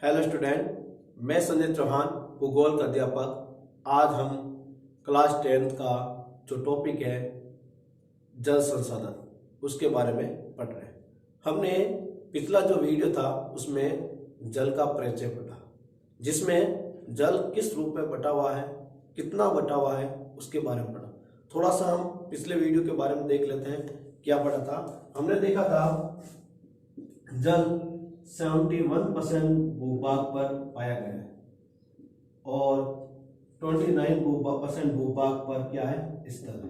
Hello student, मैं संजय चौहान, भूगोल का अध्यापक। आज हम क्लास 10th का जो टॉपिक है जल संसाधन, उसके बारे में पढ़ रहे हैं। हमने पिछला जो वीडियो था उसमें जल का परिचय पढ़ा, जिसमें जल किस रूप में बटा हुआ है, कितना बटा हुआ है, उसके बारे में पढ़ा। थोड़ा सा हम पिछले वीडियो के बारे में देख लेते हैं। क्या पढ़ा था? हमने देखा था जल 71% भूभाग पर पाया गया है और 29% भूभाग पर क्या है? स्थल है।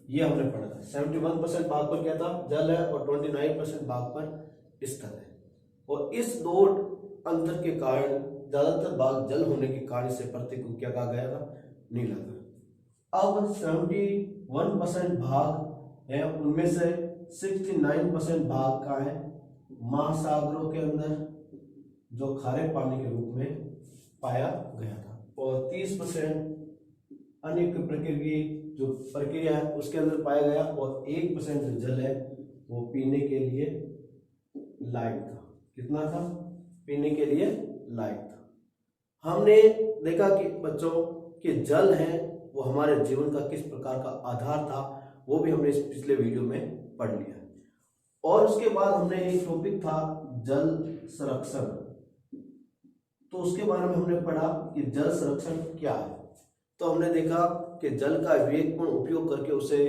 ये हमने पढ़ा था। 71% भाग पर क्या था? जल है और 29% भाग पर स्थल है। और इस दो अंतर के कारण ज्यादातर भाग जल होने के कारण से पृथ्वी को क्या कहा गया था? नीला था। अब 71% भाग है, उनमें से 69% भाग का है महासागरों के अंदर, जो खारे पानी के रूप में पाया गया था, और 30% अन्य प्रकृति जो प्रक्रिया है उसके अंदर पाया गया, और 1% जो जल है वो पीने के लिए लायक था। कितना था? पीने के लिए लायक था। हमने देखा कि बच्चों कि जल है वो हमारे जीवन का किस प्रकार का आधार था, वो भी हमने इस पिछले वीडियो में पढ़ लिया। और उसके बाद हमने एक टॉपिक था जल संरक्षण, तो उसके बारे में हमने पढ़ा कि जल संरक्षण क्या है। तो हमने देखा कि जल का विवेकपूर्ण उपयोग करके उसे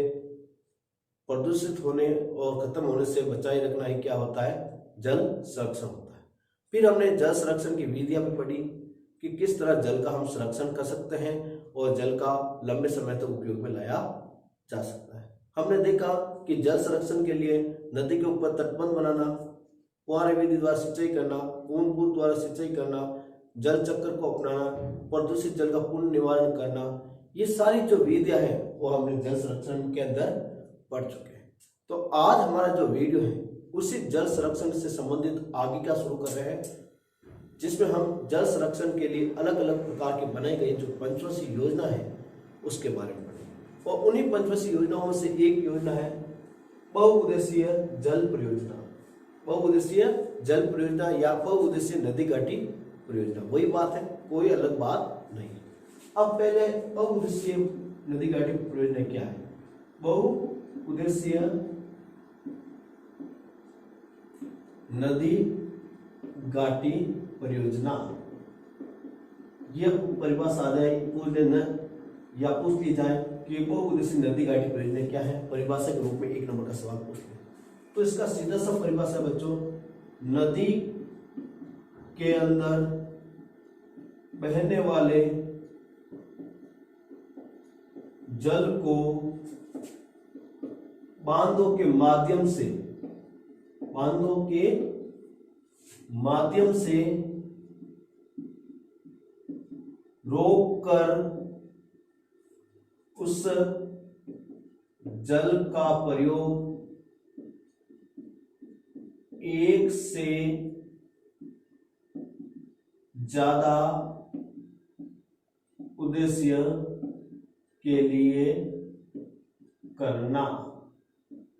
प्रदूषित होने और खत्म होने से बचाए रखना ही क्या होता है? जल संरक्षण होता है। फिर हमने जल संरक्षण की विधियां भी पढ़ी कि किस तरह जल का हम संरक्षण कर सकते हैं और जल का लंबे समय तक उपयोग में लाया जा सकता है। हमने देखा कि जल संरक्षण के लिए नदी के ऊपर तटबंध बनाना, फुहारे विधि द्वारा सिंचाई करना, बूंद बूंद द्वारा सिंचाई करना, जल चक्र को अपनाना, प्रदूषित जल का पूर्ण निवारण करना, ये सारी जो विधियां हैं वो हमने जल संरक्षण के अंदर पढ़ चुके हैं। तो आज हमारा जो वीडियो है उसी जल संरक्षण से संबंधित आगे का शुरू कर रहे हैं, जिसमें हम जल संरक्षण के लिए अलग अलग प्रकार की बनाई गई जो पंचवर्षीय योजना है उसके बारे में पढ़ें। और उन्हीं पंचवर्षीय योजनाओं से एक योजना है बहुउद्देशीय जल परियोजना। बहुउद्देशीय जल परियोजना या बहुउद्देशीय नदी घाटी परियोजना, वही बात है, कोई अलग बात नहीं है। अब पहले बहुउद्देशीय नदी घाटी परियोजना क्या है? बहुउद्देशीय नदी घाटी परियोजना, यह परिभाषा आ जाए पूछ लेना या पूछ ली जाए कि बहुउद्देशीय नदी घाटी परियोजना क्या है, परिभाषा के रूप में 1 नंबर का सवाल पूछ ले तो इसका सीधा सा परिभाषा बच्चों, नदी के अंदर बहने वाले जल को बांधों के माध्यम से रोककर उस जल का प्रयोग एक से ज्यादा उद्देश्य के लिए करना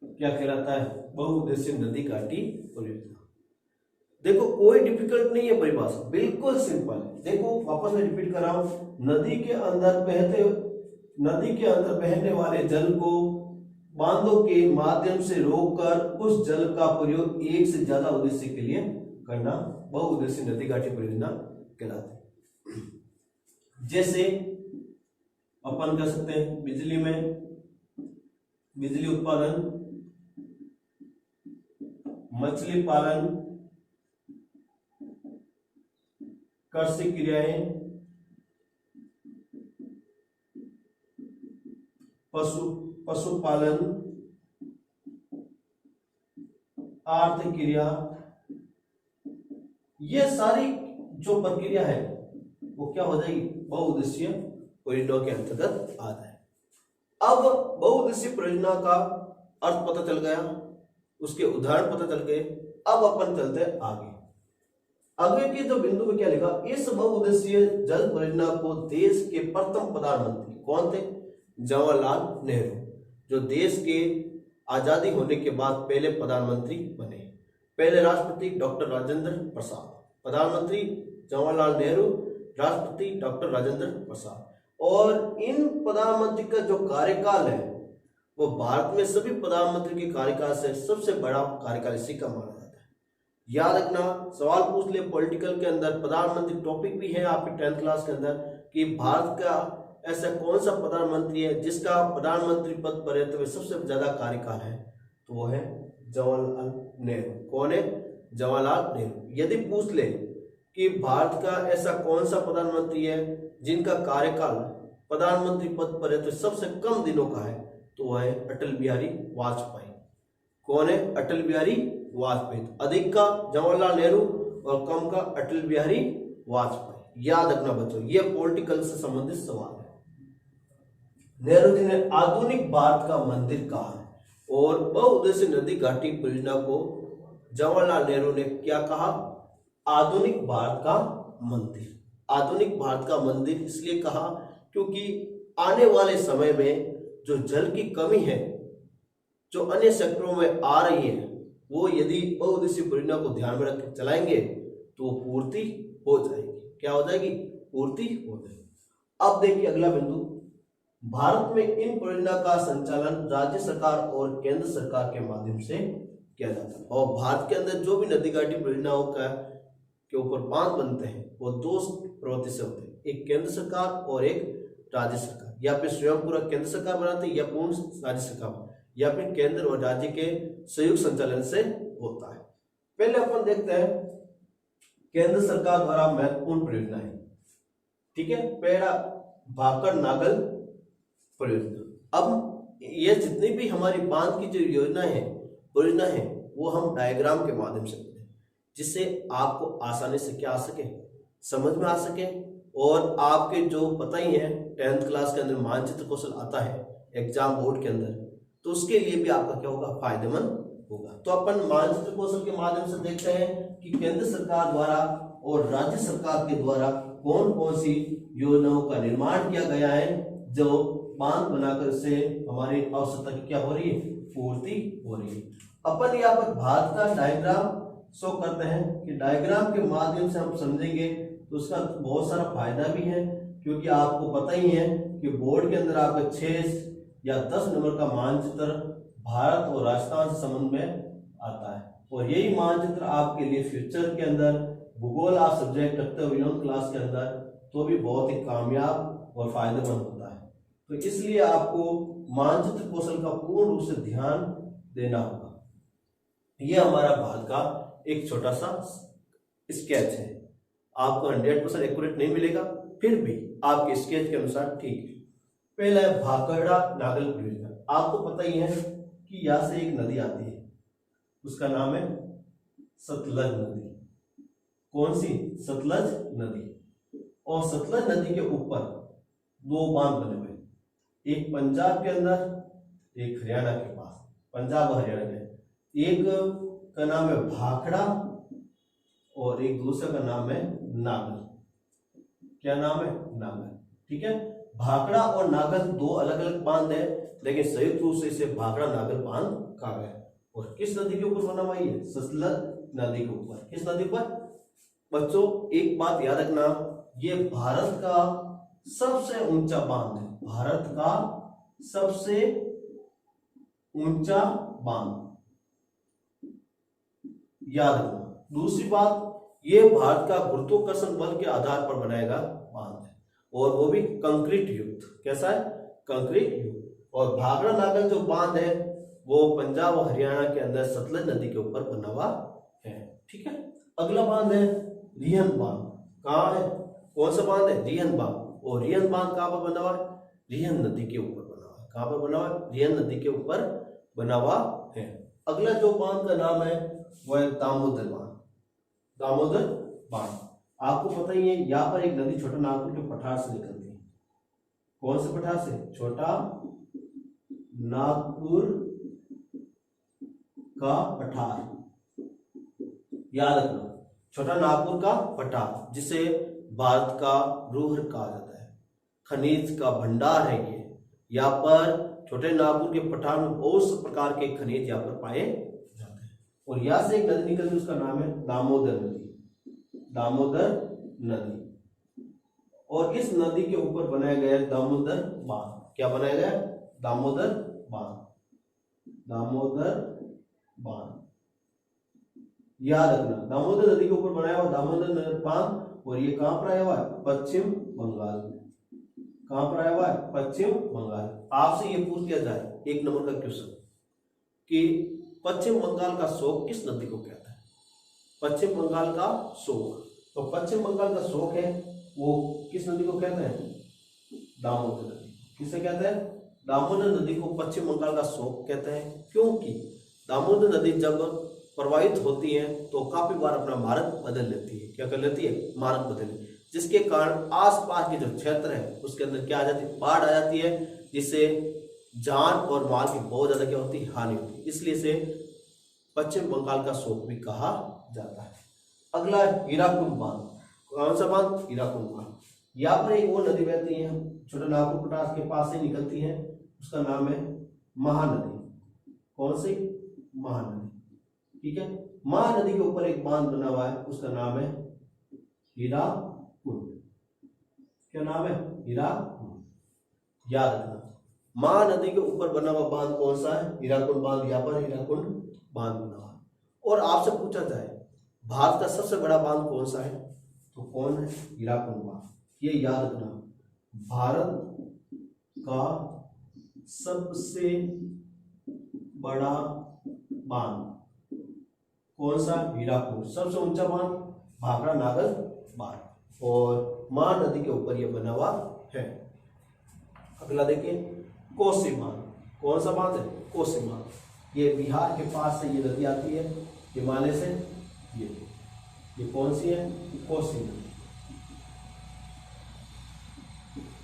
क्या कहलाता है? बहुउद्देशीय नदी घाटी परियोजना। देखो कोई डिफिकल्ट नहीं है, परिभाषा बिल्कुल सिंपल है। देखो वापस मैं रिपीट कर रहा हूं, नदी के अंदर बहने वाले जल को बांधों के माध्यम से रोककर उस जल का प्रयोग एक से ज्यादा उद्देश्य के लिए करना बहुउद्देशीय नदी घाटी परियोजना कहलाती है। जैसे अपन कर सकते हैं बिजली में बिजली उत्पादन, मछली पालन, कृषि क्रियाएं, पशुपालन, आर्थिक क्रिया, ये सारी जो प्रक्रिया है वो क्या हो जाएगी? बहुउद्देशीय परियोजना के अंतर्गत आ जाए। अब बहुउद्देशीय परियोजना का अर्थ पता चल गया, उसके उदाहरण पता चल गए। अब अपन चलते हैं आगे के जो बिंदु में क्या लिखा? इस बहुउद्देशीय जल परियोजना को देश के प्रथम प्रधानमंत्री कौन थे? जवाहरलाल नेहरू, जो देश के आजादी होने के बाद पहले प्रधानमंत्री बने। पहले राष्ट्रपति डॉक्टर राजेंद्र प्रसाद, प्रधानमंत्री जवाहरलाल नेहरू, राष्ट्रपति डॉक्टर राजेंद्र प्रसाद। और इन प्रधानमंत्री का जो कार्यकाल है वो भारत में सभी प्रधानमंत्री के कार्यकाल से सबसे बड़ा कार्यकाल इसी का माना जाता है। याद रखना, सवाल पूछ ले पॉलिटिकल के अंदर, प्रधानमंत्री टॉपिक भी है आपके 10th क्लास के अंदर कि भारत का ऐसा कौन सा प्रधानमंत्री है जिसका प्रधानमंत्री पद पर रहते हुए सबसे ज्यादा कार्यकाल है, तो वो है जवाहरलाल नेहरू। कौन है? जवाहरलाल नेहरू। यदि पूछ ले कि भारत का ऐसा कौन सा प्रधानमंत्री है जिनका कार्यकाल प्रधानमंत्री पद पर रहते सबसे कम दिनों का है, तो वह है अटल बिहारी वाजपेयी। कौन है? अटल बिहारी वाजपेयी। अधिक का जवाहरलाल नेहरू और कम का अटल बिहारी वाजपेयी। याद रखना बच्चों, यह पॉलिटिकल से संबंधित सवाल है। नेहरू जी ने आधुनिक भारत का मंदिर कहा है, और बहुउद्देशीय नदी घाटी परियोजना को जवाहरलाल नेहरू ने क्या कहा? आधुनिक भारत का मंदिर। आधुनिक भारत का मंदिर इसलिए कहा क्योंकि आने वाले समय में जो जल की कमी है जो अन्य सेक्टरों में आ रही है, वो यदि बहुउद्देशीय परियोजना को ध्यान में रख चलाएंगे तो वो पूर्ति हो जाएगी। क्या हो जाएगी? पूर्ति हो जाएगी। अब देखिए अगला बिंदु, भारत में इन परियोजना का संचालन राज्य सरकार और केंद्र सरकार के माध्यम से किया जाता है। और भारत के अंदर जो भी नदी घाटी परियोजनाओं का के ऊपर बांध बनते हैं वो दो प्रवृत्ति से होते हैं, एक केंद्र सरकार और एक राज्य सरकार। या फिर स्वयं पूरा केंद्र सरकार बनाती है या पूर्ण राज्य सरकार, या फिर केंद्र और राज्य के संयुक्त संचालन से होता है। पहले अपन देखते हैं केंद्र सरकार द्वारा महत्वपूर्ण परियोजनाएं। ठीक है, पहला भाखड़ नागल परियोजना। अब ये जितनी भी हमारी बांध की जो योजना है वो हम डायग्राम के माध्यम से करें, जिससे आपको आसानी से क्या आ सके, समझ में आ सके। और आपके जो पता ही है 10th क्लास के अंदर मानचित्र कौशल आता है एग्जाम बोर्ड के अंदर, तो उसके लिए भी आपका क्या होगा, फायदेमंद होगा। तो अपन मानचित्र कौशल के माध्यम से देखते हैं कि केंद्र सरकार द्वारा और राज्य सरकार के द्वारा कौन कौन सी योजनाओं का निर्माण किया गया है जो बांध बनाकर से हमारी आवश्यकता की क्या हो रही है, पूर्ति हो रही है। अपन यहाँ पर भारत का डायग्राम शो करते हैं कि डायग्राम के माध्यम से हम समझेंगे तो उसका बहुत सारा फायदा भी है, क्योंकि आपको पता ही है कि बोर्ड के अंदर आपका 6 या 10 नंबर का मानचित्र भारत और राजस्थान से संबंध में आता है। और यही मानचित्र आपके लिए फ्यूचर के अंदर भूगोल आप सब्जेक्ट रखते हो 11th क्लास के अंदर, तो भी बहुत ही कामयाब और फायदेमंद होता है। तो इसलिए आपको मानचित्र कौशल का पूर्ण रूप से ध्यान देना होगा। यह हमारा भारत का एक छोटा सा स्केच है। आपको 100% एक्यूरेट नहीं मिलेगा, फिर भी आपके स्केच के अनुसार ठीक है। पहला है भाखड़ा नागल परियोजना। आपको पता ही है कि यहां से एक नदी आती है, उसका नाम है सतलज नदी। कौन सी? सतलज नदी। और सतलज नदी के ऊपर 2 बांध बने हुए, एक पंजाब के अंदर, एक हरियाणा के पास, पंजाब और हरियाणा में। एक का नाम है भाखड़ा और एक दूसरा का नाम है नागल। क्या नाम है? नागल। ठीक है, भाखड़ा और नागल 2 अलग अलग बांध है, लेकिन संयुक्त रूप से इसे भाखड़ा नागल बांध कहा गया। और किस नदी के ऊपर बना हुआ है? सतलज नदी के ऊपर। किस नदी पर? बच्चों एक बात याद रखना, ये भारत का सबसे ऊंचा बांध है, भारत का सबसे ऊंचा बांध, याद रखना। दूसरी बात, ये भारत का गुरुत्वाकर्षण बल के आधार पर बनाएगा बांध है, और वो भी कंक्रीट युक्त। कैसा है? कंक्रीट युक्त। और भाखड़ा नागल जो बांध है वो पंजाब और हरियाणा के अंदर सतलज नदी के ऊपर बना हुआ है। ठीक है, अगला बांध है रिहन बांध। कहाँ है? कौन सा बांध है? रिहन बांध। और रिहन बांध कहाँ पर बना हुआ है? रिहन नदी के ऊपर बना हुआ है। कहाँ पर बना हुआ है? रिहन नदी के ऊपर बना हुआ है। अगला जो बांध का नाम है वो है दामोदर बांध। दामोदर बांध आपको पता ही है, यहाँ पर एक नदी छोटा नागपुर के पठार से निकलती है। कौन से पठार से? छोटा नागपुर का पठार। याद रखना, छोटा नागपुर का पठार, जिसे भारत का रूहर कहा जाता है, खनिज का भंडार है ये। यहाँ पर छोटे नागपुर के पठार में बहुत से प्रकार के खनिज यहाँ पर पाए जाते हैं। और यहाँ से एक नदी निकलती है, उसका नाम है दामोदर नदी। दामोदर नदी, और इस नदी के ऊपर बनाया गया दामोदर बांध। क्या बनाया गया? दामोदर बांध। दामोदर बांध याद रखना, दामोदर नदी के ऊपर बनाया हुआ दामोदर बांध, और ये कहां पर आया हुआ है? पश्चिम बंगाल में। कहां पर आया हुआ है? पश्चिम बंगाल। आपसे ये पूछ लिया जाए 1 नंबर का क्वेश्चन कि पश्चिम बंगाल का शोक किस नदी को कहता है? पश्चिम बंगाल का शोक, तो पश्चिम बंगाल का शोक है वो किस नदी को कहते हैं? दामोदर नदी। किसे कहते हैं? दामोदर नदी को पश्चिम बंगाल का शोक कहते हैं, क्योंकि दामोदर नदी जब प्रवाहित होती है तो काफी बार अपना मार्ग बदल लेती है। क्या कर लेती है? मार्ग बदल, जिसके कारण आसपास के जो क्षेत्र है उसके अंदर क्या आ जाती है? बाढ़ आ जाती है, जिससे जान और माल की बहुत ज्यादा क्या होती है? हानि होती है। इसलिए इसे पश्चिम बंगाल का शोक भी कहा जाता है। अगला हीराकुंड बांध। कौन सा बांध? हीराकुंड बांध। यहाँ पर एक और नदी बहती है, छोटा नागपुर पटास के पास से निकलती है, उसका नाम है महानदी। कौन सी? महानदी। ठीक है, महानदी के ऊपर एक बांध बना हुआ है, उसका नाम है हीराकुंड। क्या नाम है? हीराकुंड। याद रखना, महानदी के ऊपर बना हुआ बांध कौन सा है? हीराकुंड बांध। यहाँ पर हीराकुंड बांध बना हुआ है। और आपसे पूछा जाए भारत का सबसे बड़ा बांध कौन सा है, तो कौन है? हीराकुंड बांध। ये याद रखना, भारत का सबसे बड़ा बांध कौन सा? हीराकुंड। सबसे ऊंचा बांध भाखड़ा नागर बांध, और महानदी के ऊपर यह बना हुआ है। अगला देखिए, कोसी बांध। कौन सा बांध है? कोसी बांध। ये बिहार के पास से ये नदी आती है, हिमालय से। ये कौन सी है? कोसी नदी।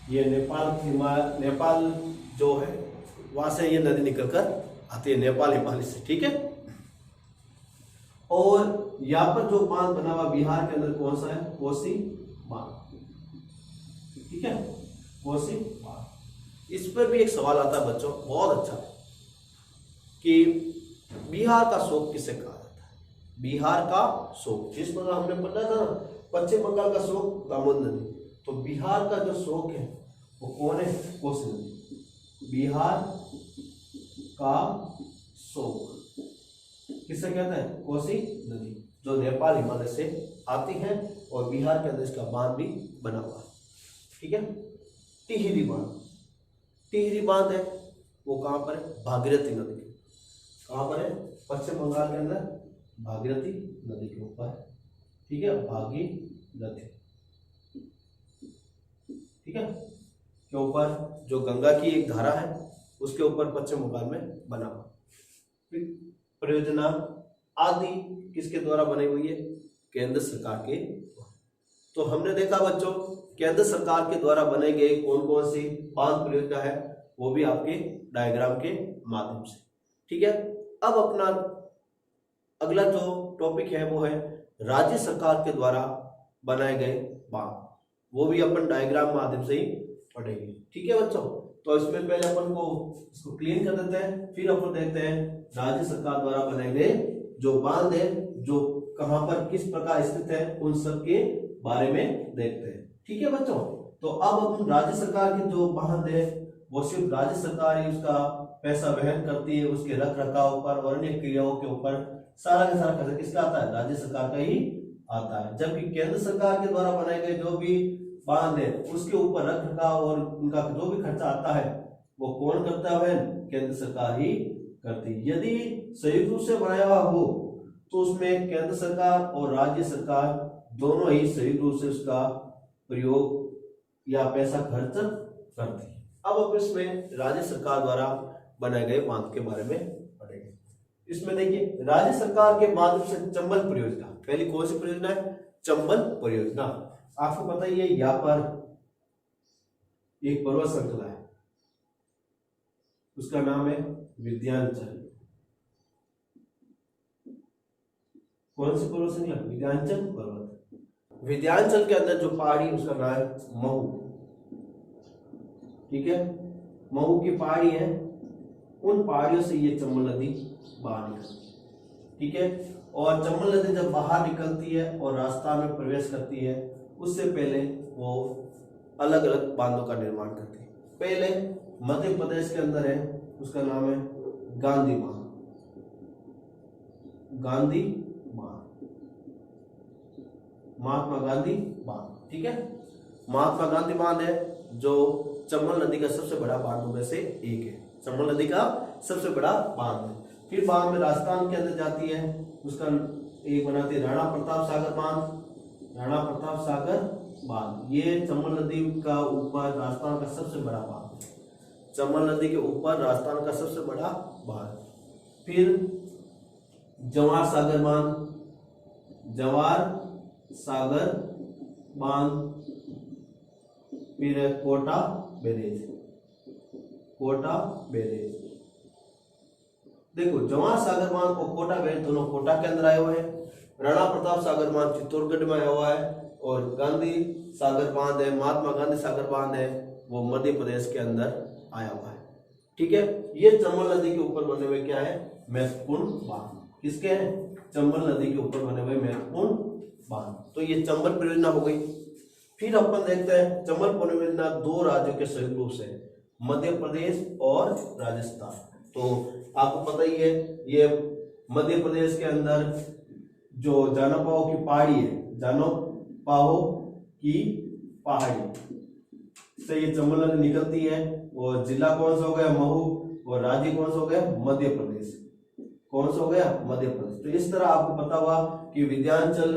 ये नेपाल जो है वहां से ये नदी निकलकर आती है, नेपाल हिमालय से। ठीक है, और यहाँ पर जो बांध बना हुआ बिहार के अंदर कौन सा है? कोसी बांध। ठीक है, कोसी बांध। इस पर भी एक सवाल आता है बच्चों, बहुत अच्छा है, कि बिहार का शोक किसे कहा जाता है? बिहार का शोक, जिस पर हमने पढ़ा था ना, पश्चिम बंगाल का शोक दामोदर नदी, तो बिहार का जो शोक है वो कौन है? कोसी नदी। बिहार का शोक किसे कहते हैं? कोसी नदी, जो नेपाल हिमालय से आती है, और बिहार के अंदर इसका बांध भी बना हुआ है। ठीक है, टिहरी बांध। टिहरी बांध है वो कहां पर है? भागीरथी नदी के। कहां पर है? पश्चिम बंगाल के अंदर भागीरथी नदी के ऊपर है। ठीक है, भागीरथी। ठीक है, के ऊपर जो गंगा की एक धारा है उसके ऊपर पश्चिम बंगाल में बना हुआ। परियोजना आदि किसके द्वारा बनाई हुई है? केंद्र सरकार के। तो हमने देखा बच्चों, केंद्र सरकार के द्वारा बनाई गई कौन कौन सी बांध परियोजना है, वो भी आपके डायग्राम के माध्यम से। ठीक है, अब अपना अगला जो टॉपिक है वो है राज्य सरकार के द्वारा बनाए गए बांध, वो भी अपन डायग्राम माध्यम से ही पढ़ेंगे। ठीक है बच्चों, तो इसमें पहले अपन को इसको क्लीन कर देते हैं, फिर अपन देखते हैं राज्य सरकार द्वारा बनाए गए जो बांध है, जो कहां पर किस प्रकार स्थित है, उन सब के बारे में देखते हैं। ठीक है बच्चों, तो अब अपन राज्य सरकार के जो बांध है वो सिर्फ राज्य सरकार ही उसका पैसा वहन करती है, उसके रख रखाव पर और अन्य क्रियाओं के ऊपर सारा का सारा खर्चा किसका आता है? राज्य सरकार का ही आता है। जबकि केंद्र सरकार के द्वारा बनाए गए जो भी बांध है उसके ऊपर रख रखाव और उनका जो भी खर्चा आता है वो कौन करता है? केंद्र सरकार ही करती है। यदि संयुक्त रूप से बनाया हुआ हो तो उसमें केंद्र सरकार और राज्य सरकार दोनों ही संयुक्त रूप से उसका प्रयोग या पैसा खर्च करती है। अब इसमें राज्य सरकार द्वारा बनाए गए बांध के बारे में पढ़ेंगे। इसमें देखिए, राज्य सरकार के माध्यम से चंबल परियोजना, पहली कौन सी परियोजना है? चंबल परियोजना। आपको पता ही है, यहाँ पर एक पर्वत श्रृंखला है, उसका नाम है विंध्याचल। कौन सी पर्वत श्रृंखला? विंध्याचल पर्वत। विंध्याचल के अंदर जो पहाड़ी उसका नाम है महू। ठीक है, महू की पहाड़ी है, उन पहाड़ियों से ये चंबल नदी बाहर निकलती है। ठीक है। और चंबल नदी जब बाहर निकलती है और राजस्थान में प्रवेश करती है, उससे पहले वो अलग अलग बांधों का निर्माण करती है। पहले मध्य प्रदेश के अंदर है, उसका नाम है गांधी बांध, गांधी बांध, महात्मा गांधी बांध, ठीक है। महात्मा गांधी बांध है जो चंबल नदी का सबसे बड़ा बांधों में से एक है, चंबल नदी का सबसे बड़ा बांध है। फिर बाद में राजस्थान के अंदर जाती है, उसका एक बनाती है राणा प्रताप सागर बांध, राणा प्रताप सागर बांध। ये चंबल नदी का ऊपर राजस्थान का सबसे बड़ा बांध है, चंबल नदी के ऊपर राजस्थान का सबसे बड़ा बांध। फिर जवाहर सागर बांध, जवाहर सागर बांध। फिर है कोटा बैरेज, कोटा बैरेज। देखो जवाहर सागर बांध और कोटा बैरेज दोनों कोटा के अंदर आए हुए हैं। राणा प्रताप सागर बांध चित्तौड़गढ़ में आया हुआ है, और गांधी सागर बांध है, महात्मा गांधी सागर बांध है, वो मध्य प्रदेश के अंदर आया हुआ है, ठीक है। ये चंबल नदी के ऊपर बने हुए क्या है, महत्वपूर्ण बांध। किसके हैं, चंबल नदी के ऊपर बने हुए महत्वपूर्ण बांध। तो ये चंबल परियोजना हो गई। फिर अपन देखते हैं चंबल परियोजना दो राज्यों के संयुक्त रूप से, मध्य प्रदेश और राजस्थान। तो आपको पता ही है, ये मध्य प्रदेश के अंदर जो जानपाओ की पहाड़ी है, जानपाओ की पहाड़ी से ये चंबल नदी निकलती है। और जिला कौन सा हो गया, महू, और राज्य कौन सा हो गया, मध्य प्रदेश। कौन सा हो गया, मध्य प्रदेश। तो इस तरह आपको पता हुआ कि विंध्याचल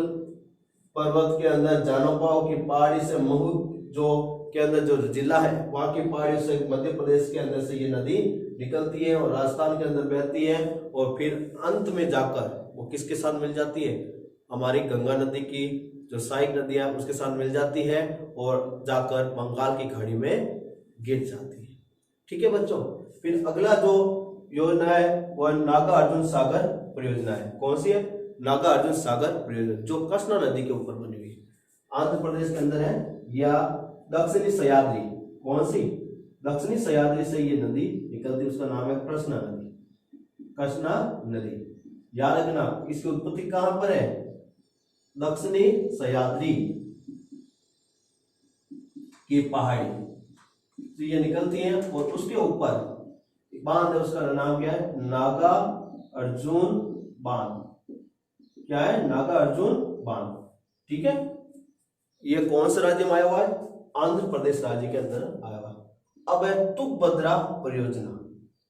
पर्वत के अंदर जानपाओ की पहाड़ी से महू जो के अंदर जो जिला है, वहां की पहाड़ी से मध्य प्रदेश के अंदर से ये नदी निकलती है और राजस्थान के अंदर बहती है, और फिर अंत में जाकर वो किसके साथ मिल जाती है, हमारी गंगा नदी की जो सहायक नदी है उसके साथ मिल जाती है, और जाकर बंगाल की खाड़ी में गिर जाती है, ठीक है बच्चों। फिर अगला जो योजना है वह नागा अर्जुन सागर परियोजना है। कौन सी है, नागा अर्जुन सागर परियोजना, जो कृष्णा नदी के ऊपर बनी हुई है, आंध्र प्रदेश के अंदर है, या दक्षिणी सह्याद्री। कौन सी, दक्षिणी सह्याद्री से ये नदी निकलती है, उसका नाम है कृष्णा नदी, कृष्णा नदी। याद रखना इसकी उत्पत्ति कहां पर है, दक्षिणी सह्याद्री की पहाड़ी तो ये निकलती है, और उसके ऊपर बांध है, उसका नाम क्या है, नागा अर्जुन बांध। क्या है, नागा अर्जुन बांध, ठीक है। ये कौन से राज्य में आया हुआ है, आंध्र प्रदेश राज्य के अंदर आया हुआ है। अब है तुंगभद्रा परियोजना,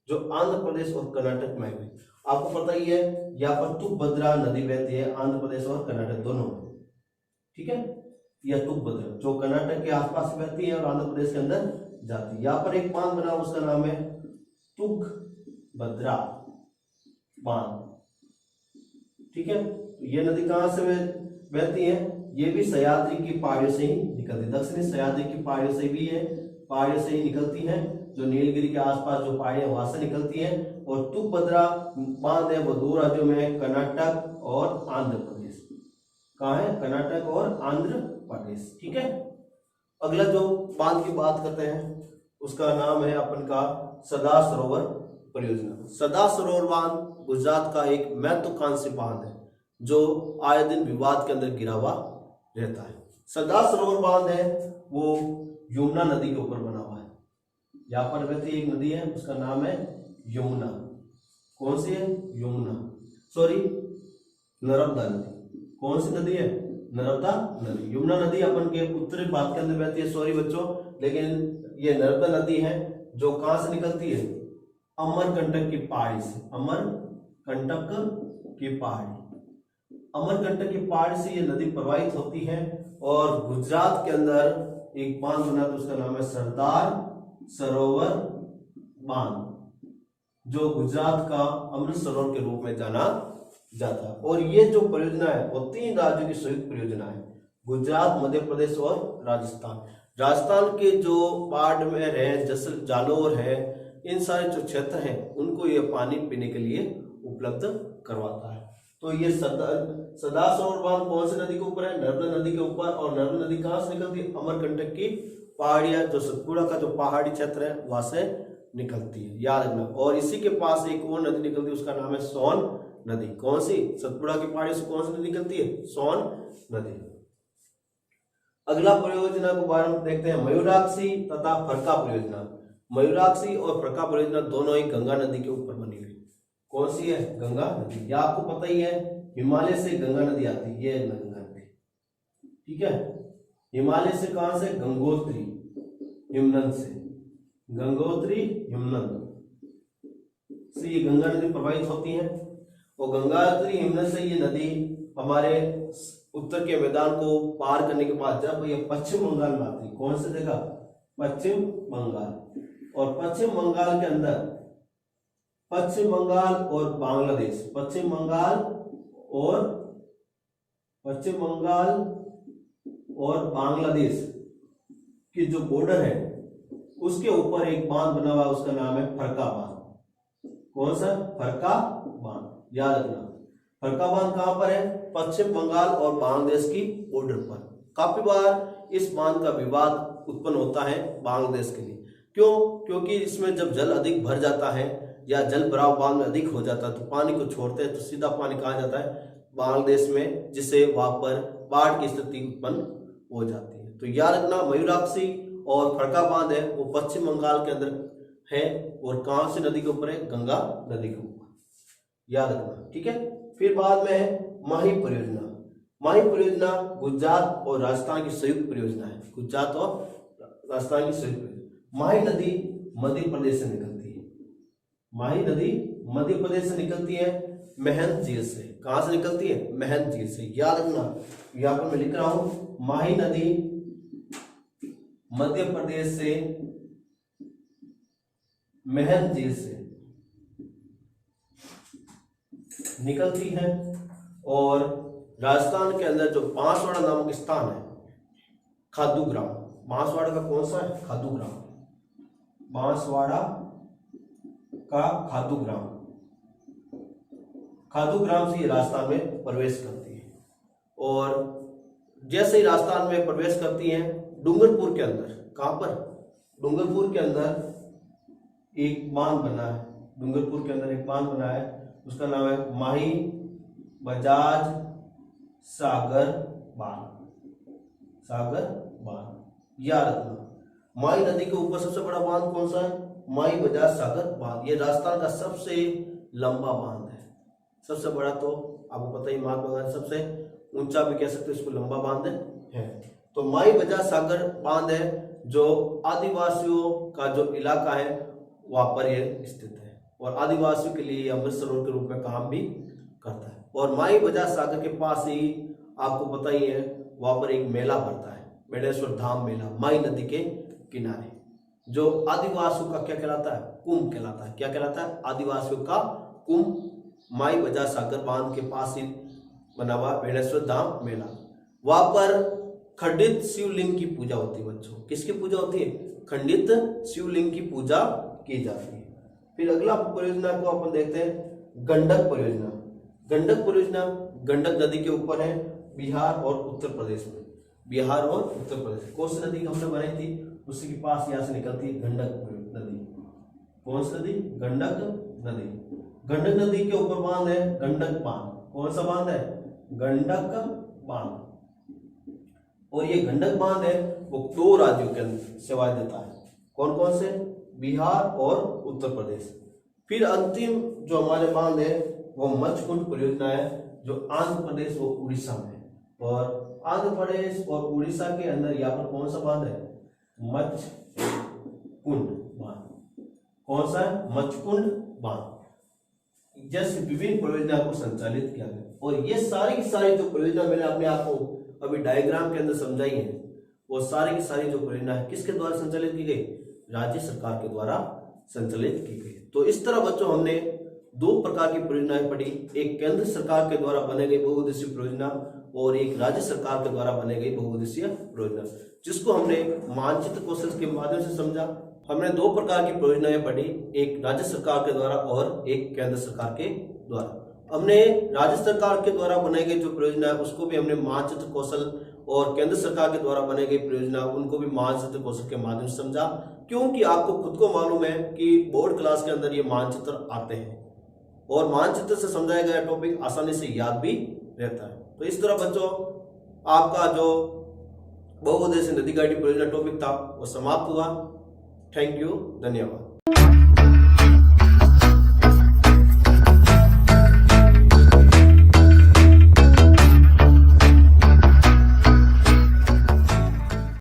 जो आंध्र प्रदेश और कर्नाटक में है। आपको पता ही है यहाँ पर तुंगभद्रा नदी बहती है आंध्र प्रदेश और कर्नाटक दोनों में, ठीक है। यह तुंगभद्रा जो कर्नाटक के आसपास बहती है और आंध्र प्रदेश के अंदर जाती है। यहाँ पर एक बांध बना, उसका नाम है तुंगभद्रा बांध, ठीक है। तो ये नदी कहां से बहती है, ये भी सह्याद्री की पहाड़ियों से ही निकलती है, दक्षिणी सह्याद्री की पहाड़ियों से भी है, पहाड़ियों से ही निकलती है, जो नीलगिरी के आसपास जो पहाड़ियां वहां से निकलती है। और तुंगभद्रा बांध है वो दो राज्यों में है, कर्नाटक और आंध्र प्रदेश। कहाँ है, कर्नाटक और आंध्र प्रदेश, ठीक है। अगला जो बांध की बात करते हैं उसका नाम है अपन का सरदार सरोवर परियोजना। सरदार सरोवर बांध गुजरात का एक महत्वाकांक्षी बांध है, जो आए दिन विवाद के अंदर गिरा हुआ रहता है। सरदार सरोवर बांध है वो यमुना नदी के ऊपर बना हुआ है। यहाँ पर बहती एक नदी है, उसका नाम है यमुना। कौन सी है, यमुना, सॉरी नर्मदा नदी। कौन सी नदी है, नर्मदा नदी। यमुना नदी अपन के उत्तरी भाग के अंदर बहती है, सॉरी बच्चों, लेकिन ये नर्मदा नदी है जो कहां से निकलती है, अमरकंटक की पहाड़ी से, अमरकंटक की पहाड़ी, अमरकंटक की पहाड़ी से ये नदी प्रवाहित होती है। और गुजरात के अंदर एक बांध बना तो उसका नाम है सरदार सरोवर बांध, जो गुजरात का अमृत सरोवर के रूप में जाना जाता है। और ये जो परियोजना है वो 3 राज्यों की संयुक्त परियोजना है, गुजरात, मध्य प्रदेश और राजस्थान। राजस्थान के जो बाड़मेर है, जैसे जालौर है, इन सारे जो क्षेत्र हैं उनको ये पानी पीने के लिए उपलब्ध करवाता है। तो ये सरदार सरोवर बांध कौन सी नदी के ऊपर है, नर्मदा नदी के ऊपर। और नर्मदा नदी कहां से निकलती है, अमरकंटक की पहाड़ियां, जो सतपुड़ा का जो पहाड़ी क्षेत्र है वहां से निकलती है, याद रखना। और इसी के पास एक और नदी निकलती है, उसका नाम है सोन नदी। कौन सी? सतपुड़ा की पहाड़ी से कौन सी नदी निकलती है? सोन नदी। अगला परियोजना के बारे में देखते हैं, मयूराक्षी तथा फरका परियोजना। मयूराक्षी और फरका परियोजना दोनों ही गंगा नदी के ऊपर बनी हुई। कौन सी है? गंगा नदी। यह आपको पता ही है, हिमालय से गंगा नदी आती है, ये गंगा नदी, ठीक है। हिमालय से कहां से? गंगोत्री हिमनद से, गंगोत्री हिमनद से ये गंगा नदी प्रवाहित होती है। और गंगोत्री हिमनद से ये नदी हमारे उत्तर के मैदान को पार करने के बाद जब ये पश्चिम बंगाल में आती है, कौन सी जगह? पश्चिम बंगाल। और पश्चिम बंगाल के अंदर पश्चिम बंगाल और बांग्लादेश, पश्चिम बंगाल और बांग्लादेश की जो बॉर्डर है उसके ऊपर एक बांध बना हुआ है, उसका नाम है फरका बांध। कौन सा? फरका बांध, याद रखना। फरका बांध कहां पर है? पश्चिम बंगाल और बांग्लादेश की बॉर्डर पर। काफी बार इस बांध का विवाद उत्पन्न होता है बांग्लादेश के लिए। क्यों? क्योंकि इसमें जब जल अधिक भर जाता है या जल भराव बांध में अधिक हो जाता है तो पानी को छोड़ते हैं तो सीधा पानी कहाँ जाता है? बांग्लादेश में, जिससे वहां पर बाढ़ की स्थिति उत्पन्न हो जाती है। तो याद रखना, मयूराक्षी और फरका बांध है वो पश्चिम बंगाल के अंदर है और कहां से नदी के ऊपर है? गंगा नदी के ऊपर, याद रखना, ठीक है। फिर बाद में है माही परियोजना। माही परियोजना गुजरात और राजस्थान की संयुक्त परियोजना है, गुजरात और राजस्थान की संयुक्त परियोजना। माही नदी मध्य प्रदेश से निकलती है, माही नदी मध्य प्रदेश से निकलती है, महंत झील से। कहां से निकलती है? महंत झील से, याद रखना। यहां पर मैं लिख रहा हूं, माही नदी मध्य प्रदेश से महंत झील से निकलती है। और राजस्थान के अंदर जो बांसवाड़ा नामक स्थान है, खादू ग्राम, बांसवाड़ा का कौन सा है? खादू ग्राम, बांसवाड़ा का खादू ग्राम, खादू ग्राम से ये राजस्थान में प्रवेश करती है। और जैसे ही राजस्थान में प्रवेश करती है, डूंगरपुर के अंदर, कहां पर? डूंगरपुर के अंदर एक बांध बना है, डूंगरपुर के अंदर एक बांध बना है, उसका नाम है माही बजाज सागर बांध, सागर बांध, याद रखना। माही नदी के ऊपर सबसे बड़ा बांध कौन सा है? माही बजाज सागर बांध। ये राजस्थान का सबसे लंबा बांध है, सबसे बड़ा तो आपको पता ही, महात्मा गांधी सबसे ऊंचा भी कह सकते हैं इसको, लंबा बांध है। तो माही बजाज सागर बांध है जो आदिवासियों का जो इलाका है वहां पर यह स्थित है और आदिवासियों के लिए अमृत सरोवर के रूप में काम भी करता है। और माही बजाज सागर के पास ही आपको पता ही है वहां पर एक मेला पड़ता है, बेणेश्वर धाम मेला, माही नदी के किनारे, जो आदिवासियों का क्या कहलाता है? कुंभ कहलाता है। क्या कहलाता है? आदिवासियों का कुंभ। माही बजाज सागर बांध के पास ही बना हुआ बेणेश्वर धाम मेला। वहां पर खंडित शिवलिंग की पूजा होती है बच्चों। किसकी पूजा होती है? खंडित शिवलिंग की पूजा की जाती है। फिर अगला परियोजना को अपन देखते हैं, गंडक परियोजना। गंडक परियोजना गंडक नदी के ऊपर है, बिहार और उत्तर प्रदेश में, बिहार और उत्तर प्रदेश। कौन सी नदी हमने बनाई थी? उसी के पास यहाँ से निकलती है गंडक नदी। कौन सी नदी? गंडक नदी। गंडक नदी के ऊपर बांध है गंडक बांध। कौन सा बांध है? गंडक बांध। और ये गंडक बांध है वो दो राज्यों के अंदर सेवाएं देता है। कौन कौन से? बिहार और उत्तर प्रदेश। फिर अंतिम जो हमारे बांध है वो मच्छकुंड परियोजना है, जो आंध्र प्रदेश और उड़ीसा में है। और आंध्र प्रदेश और उड़ीसा के अंदर यहाँ पर कौन सा बांध है? मच्छकुंड बांध। कौन सा है? मच्छकुंड बांध। जैसे विभिन्न परियोजना को संचालित किया गया। और ये सारी की सारी जो परियोजना मैंने अपने आपको अभी डायग्राम के अंदर समझाई है, वो सारी की सारी जो परियोजना है किसके द्वारा संचालित की गई? राज्य सरकार के द्वारा संचालित की गई। तो इस तरह बच्चों हमने दो प्रकार की परियोजनाएं पढ़ी, एक केंद्र सरकार के द्वारा बनाई गई बहुउद्देशीय परियोजना और एक राज्य सरकार के द्वारा बनाई गई बहुउद्देशीय परियोजना, जिसको हमने मानचित्र कौशल के माध्यम से समझा। हमने दो प्रकार की परियोजनाएं पढ़ी, एक राज्य सरकार के द्वारा और एक केंद्र सरकार के द्वारा। हमने राज्य सरकार के द्वारा बनाई गई जो परियोजना है उसको भी हमने मानचित्र कौशल और केंद्र सरकार के द्वारा बनाई गई परियोजना उनको भी मानचित्र कौशल के माध्यम से समझा, क्योंकि आपको खुद को मालूम है कि बोर्ड क्लास के अंदर ये मानचित्र आते हैं और मानचित्र से समझाया गया टॉपिक आसानी से याद भी रहता है। तो इस तरह बच्चों आपका जो बहुउद्देशीय नदी घाटी परियोजना टॉपिक था वो समाप्त हुआ। थैंक यू, धन्यवाद।